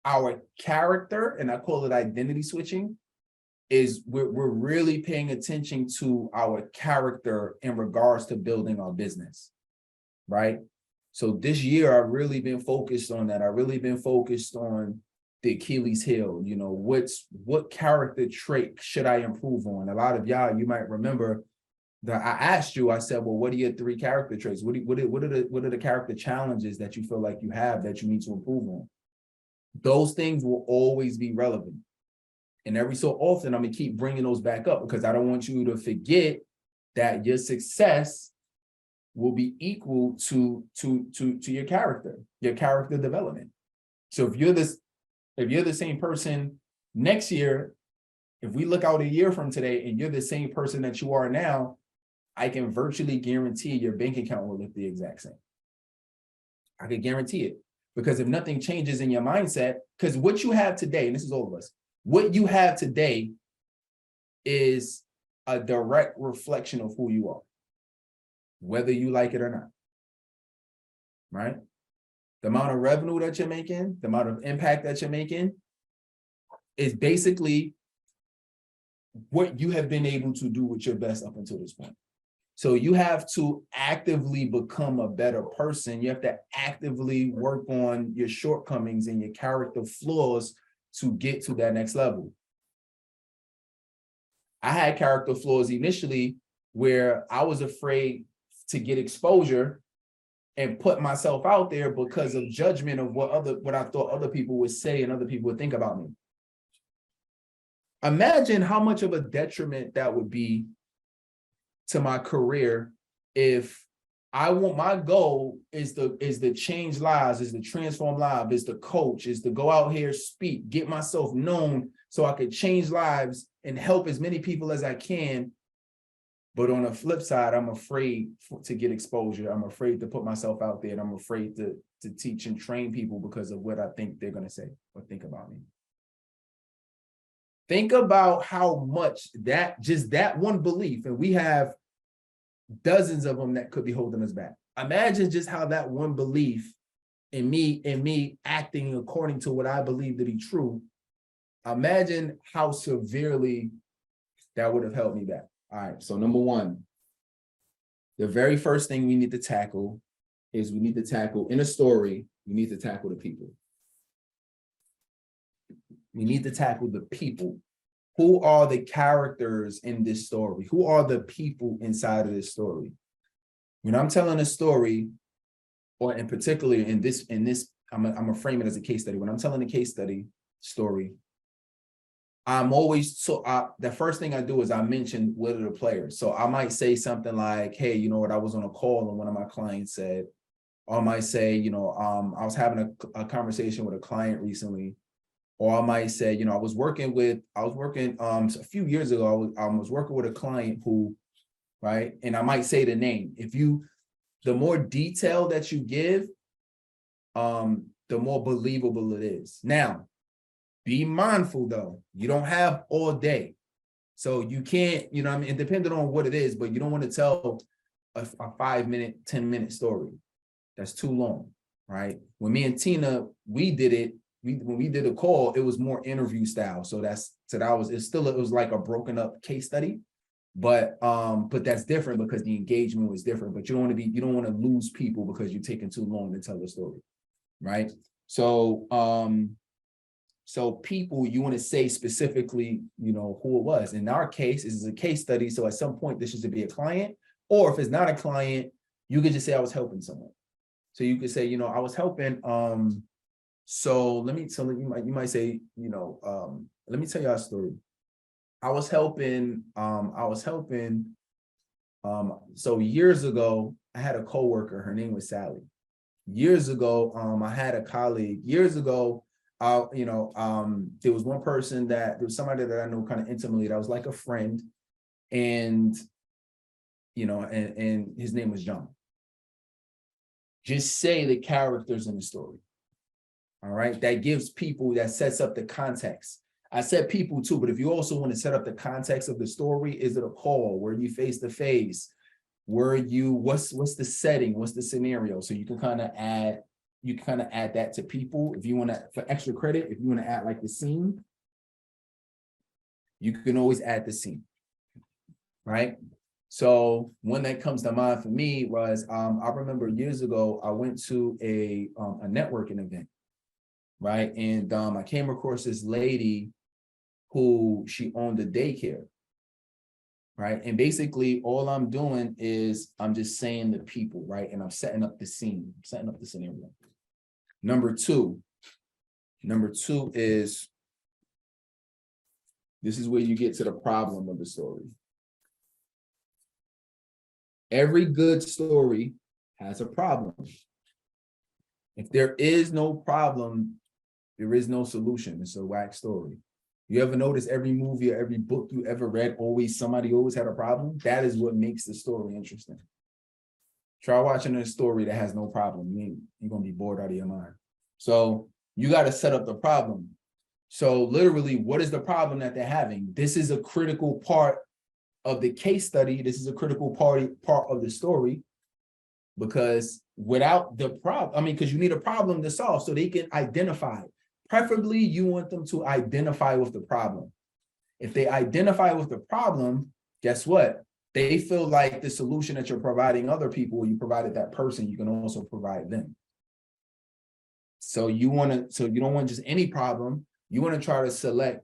our character, and I call it identity switching, is we're really paying attention to our character in regards to building our business, right? So this year, I've really been focused on that. I've really been focused on the Achilles heel. You know, what character trait should I improve on? A lot of y'all, you might remember that I asked you, I said, well, what are your 3 character traits? What are the character challenges that you feel like you have that you need to improve on? Those things will always be relevant. And every so often, I'm gonna keep bringing those back up because I don't want you to forget that your success will be equal to your character development. So if you're the same person next year, if we look out a year from today and you're the same person that you are now, I can virtually guarantee your bank account will look the exact same. I could guarantee it, because if nothing changes in your mindset, because what you have today, and this is all of us, what you have today is a direct reflection of who you are, whether you like it or not, right? The amount of revenue that you're making, the amount of impact that you're making is basically what you have been able to do with your best up until this point. So you have to actively become a better person. You have to actively work on your shortcomings and your character flaws to get to that next level. I had character flaws initially where I was afraid to get exposure and put myself out there because of judgment of what I thought other people would say and other people would think about me. Imagine how much of a detriment that would be to my career if my goal is to change lives, is to transform lives, is to coach, is to go out here, speak, get myself known so I could change lives and help as many people as I can. But on the flip side, I'm afraid to get exposure. I'm afraid to put myself out there, and I'm afraid to teach and train people because of what I think they're going to say or think about me. Think about how much that one belief, and we have dozens of them that could be holding us back. Imagine just how that one belief in me acting according to what I believe to be true. Imagine how severely that would have held me back. All right, so number one, the very first thing we need to tackle is we need to tackle the people. We need to tackle the people. Who are the characters in this story? Who are the people inside of this story? When I'm telling a story, or in particular in this, I'm gonna frame it as a case study. When I'm telling a case study story, I'm always the first thing I do is I mention what are the players. So I might say something like, hey, you know what, I was on a call and one of my clients said, or I might say, you know, I was having a conversation with a client recently. Or I might say, you know, I was working a few years ago, I was working with a client who, right? And I might say the name. The more detail that you give, the more believable it is. Now, be mindful though, you don't have all day. So you can't, you know what I mean? And depending on what it is, but you don't want to tell a 5-minute, 10-minute story. That's too long, right? When me and Tina, we did it, when we did a call, it was more interview style. So it was like a broken up case study, but that's different because the engagement was different. But you don't want to lose people because you're taking too long to tell the story, right? So people, you want to say specifically, you know, who it was. In our case, this is a case study. So at some point, this should be a client, or if it's not a client, you could just say I was helping someone. So you could say, you know, I was helping. So you might say, you know, let me tell you our story. I was helping. So years ago, I had a coworker. Her name was Sally. Years ago, I had a colleague. Years ago, there was one person there was somebody that I know kind of intimately that was like a friend, and you know, and his name was John. Just say the characters in the story. All right, that sets up the context. I said people too, but if you also want to set up the context of the story, is it a call? Were you face to face? What's the setting? What's the scenario? So you can kind of add you can kind of add that to people. If you want to, for extra credit, if you want to add like the scene, you can always add the scene, right? So one that comes to mind for me was, I remember years ago, I went to a networking event, right? And I came across this lady who she owned a daycare, right? And basically all I'm doing is I'm just saying to people, right? And I'm setting up the scene, setting up the scenario. Number two is, this is where you get to the problem of the story. Every good story has a problem. If there is no problem, there is no solution. It's a whack story. You ever notice every movie or every book you ever read, somebody always had a problem? That is what makes the story interesting. Try watching a story that has no problem. You're going to be bored out of your mind. So you got to set up the problem. So literally, what is the problem that they're having? This is a critical part of the case study. This is a critical part of the story, because without the problem, because you need a problem to solve so they can identify it. Preferably, you want them to identify with the problem. If they identify with the problem, guess what? They feel like the solution that you're providing other people, you provided that person, you can also provide them. So you don't want just any problem. You want to try to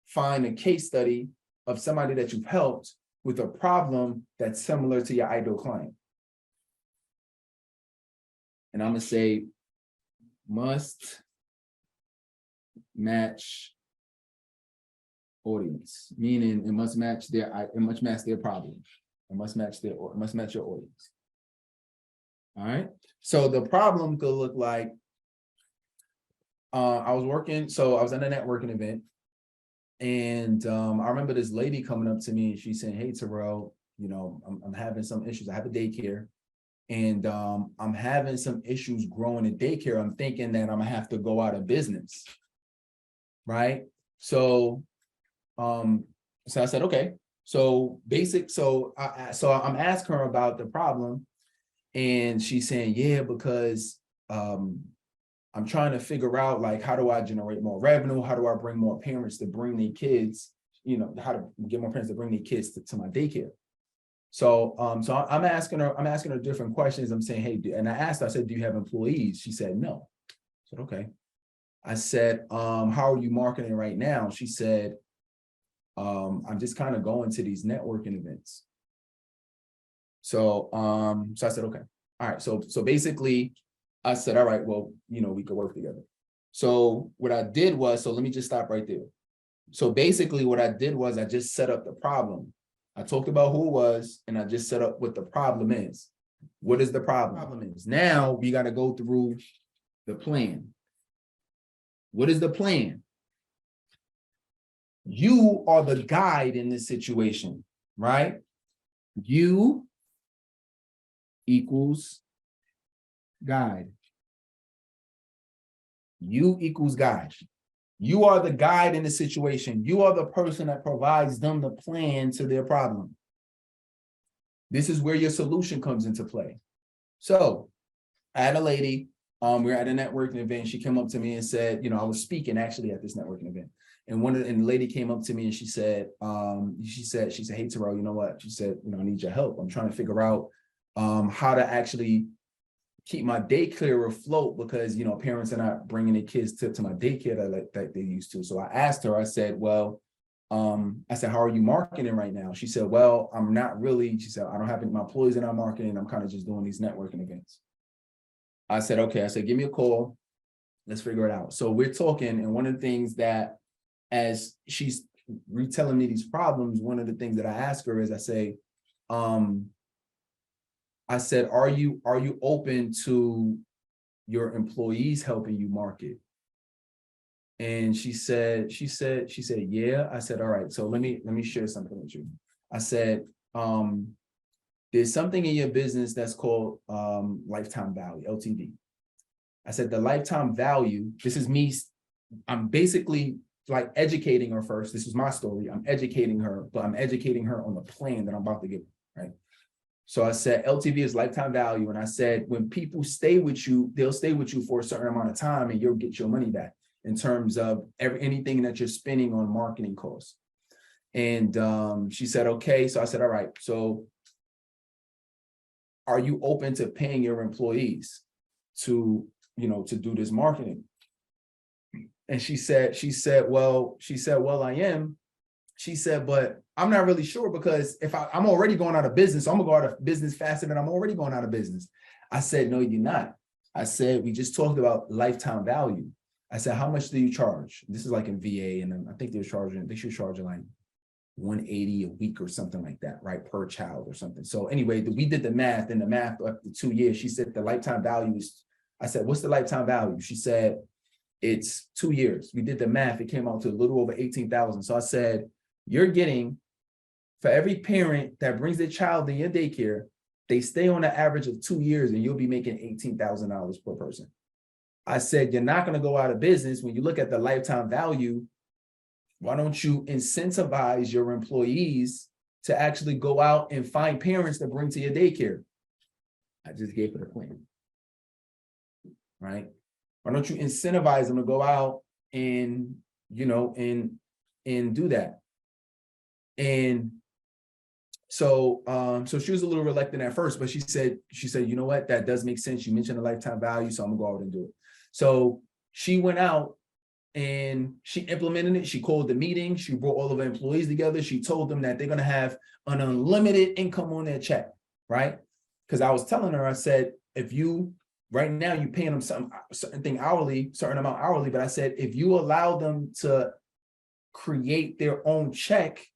find a case study of somebody that you've helped with a problem that's similar to your ideal client. And I'm going to say must match audience, meaning it must match their problem. It must match your audience. All right. So the problem could look like, I was at a networking event, and I remember this lady coming up to me and she saying, "Hey, Terrell, I'm having some issues. I have a daycare, and I'm having some issues growing a daycare. I'm thinking that I'm gonna have to go out of business." Right. So I said, okay. So I'm asking her about the problem, and she's saying, yeah, because I'm trying to figure out, like, how do I generate more revenue? How do I bring more parents to bring their kids, how to get more parents to bring their kids to my daycare? So I'm asking her different questions. I'm saying, hey, and I said, do you have employees? She said, no. I said, okay. I said, how are you marketing right now? She said, I'm just kind of going to these networking events. So I said, okay. All right. So basically I said, all right, well, we could work together. So what I did was, let me just stop right there. So basically what I did was I just set up the problem. I talked about who it was, and I just set up what the problem is. What is the problem? The problem is, now we got to go through the plan. What is the plan? You are the guide in this situation, right? You equals guide. You equals guide. You are the guide in the situation. You are the person that provides them the plan to their problem. This is where your solution comes into play. So I had a lady, we were at a networking event. She came up to me and said, I was speaking actually at this networking event. And the lady came up to me and she said, hey, Terrell, you know what? She said, I need your help. I'm trying to figure out how to actually keep my daycare afloat, because, parents are not bringing their kids to my daycare that they used to. So I asked her, I said, well, how are you marketing right now? She said, well, I'm not really. She said, I don't have any, my employees in our marketing. I'm kind of just doing these networking events. I said, okay. I said, give me a call. Let's figure it out. So we're talking. And one of the things that, as she's retelling me these problems, one of the things that I ask her is, I said, are you open to your employees helping you market? And she said, yeah. I said, all right, so let me share something with you. I said, there's something in your business that's called lifetime value, LTV. I said, the lifetime value, this is me, I'm basically like educating her first. This is my story. I'm educating her, but I'm educating her on the plan that I'm about to give her, right? So I said, LTV is lifetime value. And I said, when people stay with you, they'll stay with you for a certain amount of time and you'll get your money back in terms of anything that you're spending on marketing costs. And she said, okay. So I said, all right, so are you open to paying your employees to, to do this marketing? And she said, well, I am. She said, but I'm not really sure, because if I'm already going out of business, so I'm gonna go out of business faster than I'm already going out of business. I said, no, you're not. I said, we just talked about lifetime value. I said, how much do you charge? This is like in VA, and I think they should charge like $180 a week or something like that, right? Per child or something. So anyway, we did the math, and the math after 2 years, she said the lifetime value is, I said, what's the lifetime value? She said, it's 2 years. We did the math. It came out to a little over 18,000. So I said, you're getting, for every parent that brings their child in your daycare, they stay on an average of 2 years and you'll be making $18,000 per person. I said, you're not going to go out of business. When you look at the lifetime value, why don't you incentivize your employees to actually go out and find parents to bring to your daycare? I just gave her the plan, right? Why don't you incentivize them to go out and, and do that? And so, so she was a little reluctant at first, but she said, you know what, that does make sense. You mentioned the lifetime value, so I'm gonna go out and do it. So she went out and she implemented it. She called the meeting. She brought all of her employees together. She told them that they're gonna have an unlimited income on their check, right? Because I was telling her, I said, if you, right now you're paying them certain amount hourly, but I said, if you allow them to create their own check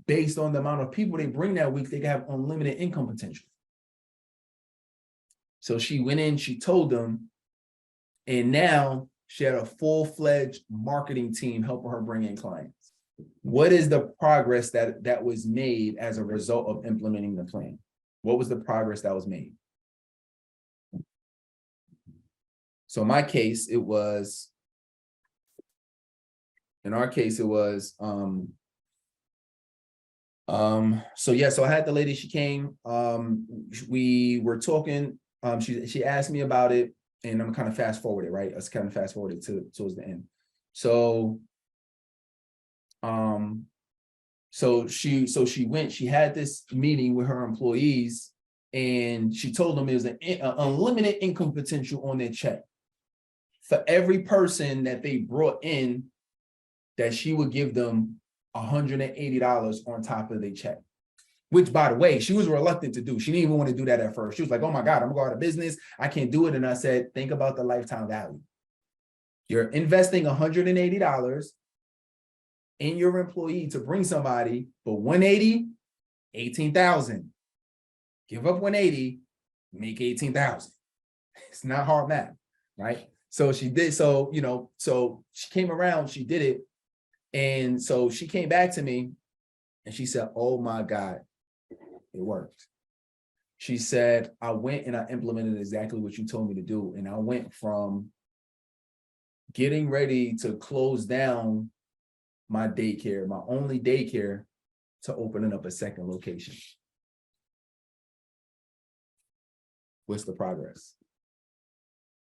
based on the amount of people they bring that week, they can have unlimited income potential. So she went in, she told them, and now she had a full-fledged marketing team helping her bring in clients. What is the progress that was made as a result of implementing the plan? What was the progress that was made? So in our case, it was, so I had the lady, she came, we were talking, she asked me about it, and I'm kind of fast forwarded, right? Let's kind of fast forward it towards the end. So, so she went, she had this meeting with her employees, and she told them there's an unlimited income potential on their check. For every person that they brought in, that she would give them $180 on top of their check, which, by the way, she was reluctant to do. She didn't even want to do that at first. She was like, oh my God, I'm gonna go out of business. I can't do it. And I said, think about the lifetime value. You're investing $180 in your employee to bring somebody, but 180, 18,000. Give up 180, make 18,000. It's not hard math, right? So she did, so she came around, she did it. And so she came back to me and she said, oh my God, it worked. She said, I went and I implemented exactly what you told me to do. And I went from getting ready to close down my daycare, my only daycare, to opening up a second location. What's the progress?